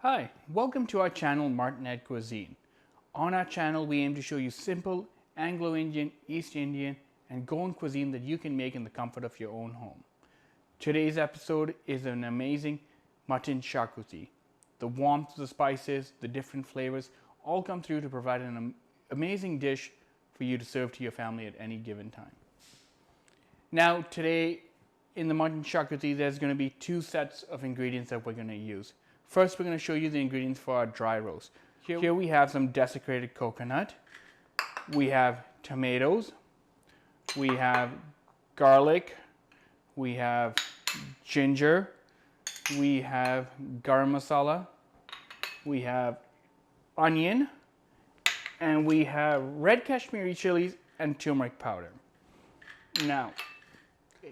Hi, welcome to our channel Mutton Cuisine. On our channel we aim to show you simple Anglo-Indian, East Indian and Goan cuisine that you can make in the comfort of your own home. Today's episode is an amazing Mutton Xacutti. The warmth, the spices, the different flavors all come through to provide an amazing dish for you to serve to your family at any given time. Now today in the Mutton Xacutti there's going to be two sets of ingredients that we're going to use. First, we're going to show you the ingredients for our dry roast. Here we have some desiccated coconut, we have tomatoes, we have garlic, we have ginger, we have garam masala, we have onion, and we have red Kashmiri chilies and turmeric powder. Now,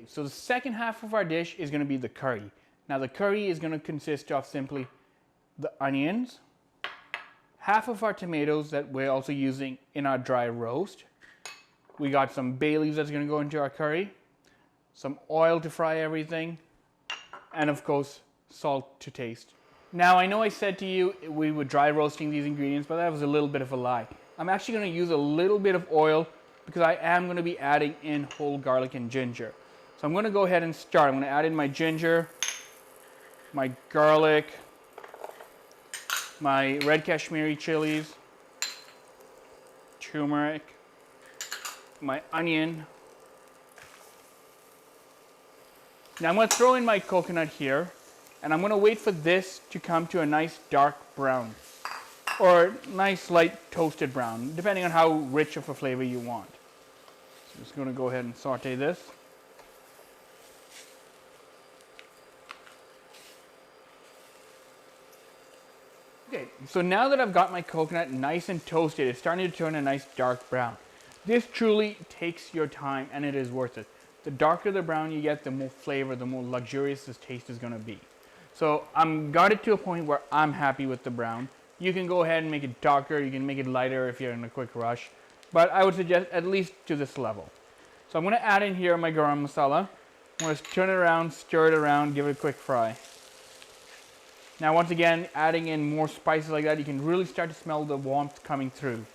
so the second half of our dish is going to be the curry. Now the curry is going to consist of simply the onions, half of our tomatoes that we're also using in our dry roast. We got some bay leaves that's going to go into our curry, some oil to fry everything, and of course salt to taste. Now I know I said to you we were dry roasting these ingredients, but that was a little bit of a lie. I'm actually going to use a little bit of oil because I am going to be adding in whole garlic and ginger. So I'm going to go ahead and start. I'm going to add in my ginger, my garlic, my red Kashmiri chilies, turmeric, my onion. Now I'm going to throw in my coconut here, and I'm going to wait for this to come to a nice dark brown, or nice light toasted brown, depending on how rich of a flavor you want. So I'm just going to go ahead and saute this. Okay, so now that I've got my coconut nice and toasted, it's starting to turn a nice dark brown. This truly takes your time and it is worth it. The darker the brown you get, the more flavor, the more luxurious this taste is going to be. So I'm got it to a point where I'm happy with the brown. You can go ahead and make it darker, you can make it lighter if you're in a quick rush, but I would suggest at least to this level. So I'm going to add in here my garam masala. I'm going to turn it around, stir it around, give it a quick fry. Now once again, adding in more spices like that, you can really start to smell the warmth coming through.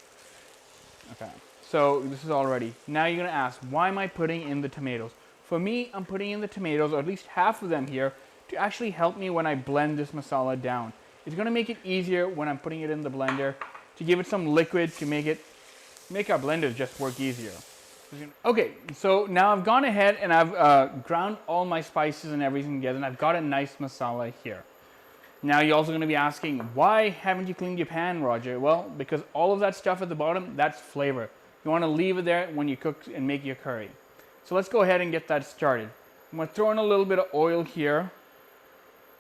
Okay, so this is all ready. Now you're going to ask, why am I putting in the tomatoes? For me, I'm putting in the tomatoes, or at least half of them here, to actually help me when I blend this masala down. It's going to make it easier when I'm putting it in the blender, to give it some liquid to make our blenders just work easier. Okay, so now I've gone ahead and I've ground all my spices and everything together, and I've got a nice masala here. Now you're also going to be asking, why haven't you cleaned your pan, Roger? Well, because all of that stuff at the bottom, that's flavor. You want to leave it there when you cook and make your curry. So let's go ahead and get that started. I'm going to throw in a little bit of oil here.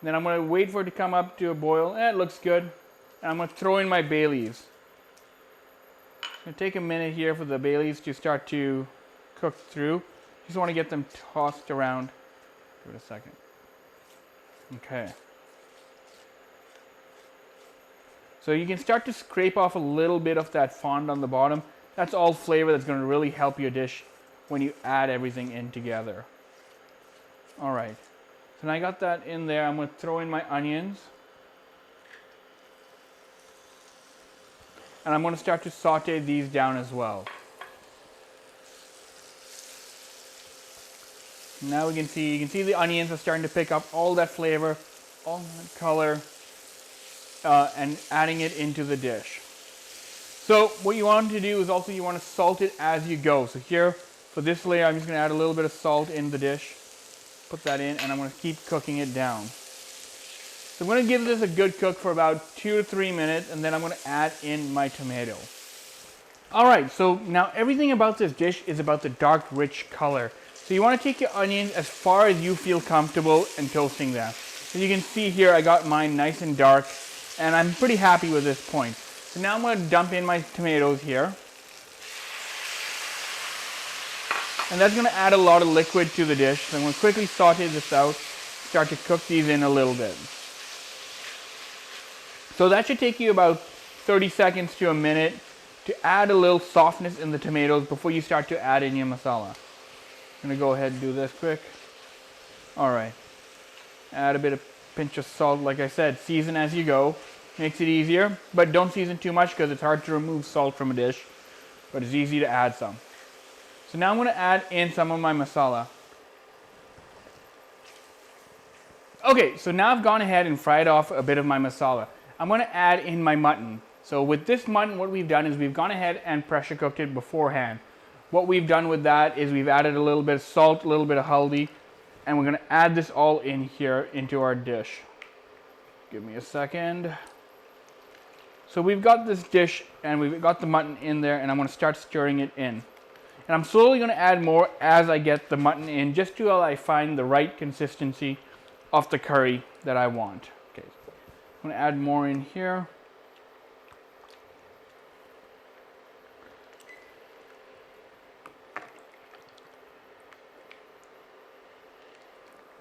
Then I'm going to wait for it to come up to a boil. It looks good. And I'm going to throw in my bay leaves. It's going to take a minute here for the bay leaves to start to cook through. Just want to get them tossed around. Give it a second. Okay. So you can start to scrape off a little bit of that fond on the bottom. That's all flavor that's going to really help your dish when you add everything in together. All right. So now I got that in there. I'm going to throw in my onions. And I'm going to start to saute these down as well. Now you can see the onions are starting to pick up all that flavor, all that color. And adding it into the dish. So what you want to do is also you want to salt it as you go. So here for this layer I'm just going to add a little bit of salt in the dish. Put that in and I'm going to keep cooking it down. So I'm going to give this a good cook for about 2 to 3 minutes and then I'm going to add in my tomato. Alright, so now everything about this dish is about the dark rich color. So you want to take your onions as far as you feel comfortable in toasting them. So you can see here I got mine nice and dark. And I'm pretty happy with this point. So now I'm going to dump in my tomatoes here. And that's going to add a lot of liquid to the dish. So I'm going to quickly saute this out, start to cook these in a little bit. So that should take you about 30 seconds to a minute to add a little softness in the tomatoes before you start to add in your masala. I'm going to go ahead and do this quick. Alright. Add a bit of pinch of salt, like I said, season as you go. Makes it easier, but don't season too much because it's hard to remove salt from a dish, but it's easy to add some. So now I'm going to add in some of my masala. Okay, so now I've gone ahead and fried off a bit of my masala. I'm going to add in my mutton. So with this mutton, what we've done is we've gone ahead and pressure cooked it beforehand. What we've done with that is we've added a little bit of salt, a little bit of haldi, and we're going to add this all in here into our dish. Give me a second. So we've got this dish and we've got the mutton in there, and I'm going to start stirring it in. And I'm slowly going to add more as I get the mutton in, just till I find the right consistency of the curry that I want. Okay, I'm going to add more in here.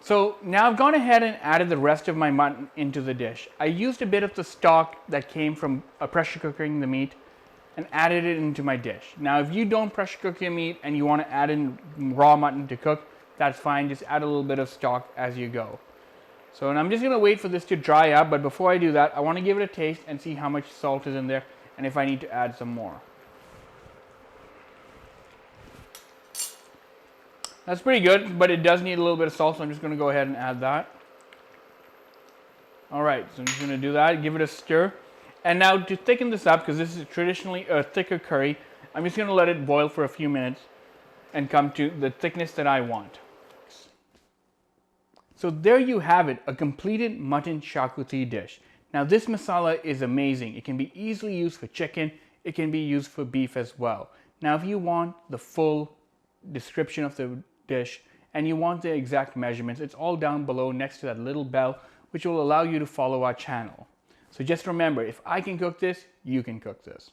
So now I've gone ahead and added the rest of my mutton into the dish. I used a bit of the stock that came from pressure cooking the meat and added it into my dish. Now if you don't pressure cook your meat and you want to add in raw mutton to cook, that's fine. Just add a little bit of stock as you go. So and I'm just going to wait for this to dry up, but before I do that, I want to give it a taste and see how much salt is in there and if I need to add some more. That's pretty good, but it does need a little bit of salt, so I'm just going to go ahead and add that. Alright, so I'm just going to do that, give it a stir. And now to thicken this up, because this is traditionally a thicker curry, I'm just going to let it boil for a few minutes and come to the thickness that I want. So there you have it, a completed Mutton Xacutti dish. Now this masala is amazing. It can be easily used for chicken, it can be used for beef as well. Now if you want the full description of the dish and you want the exact measurements, it's all down below next to that little bell, which will allow you to follow our channel. So just remember, if I can cook this, you can cook this.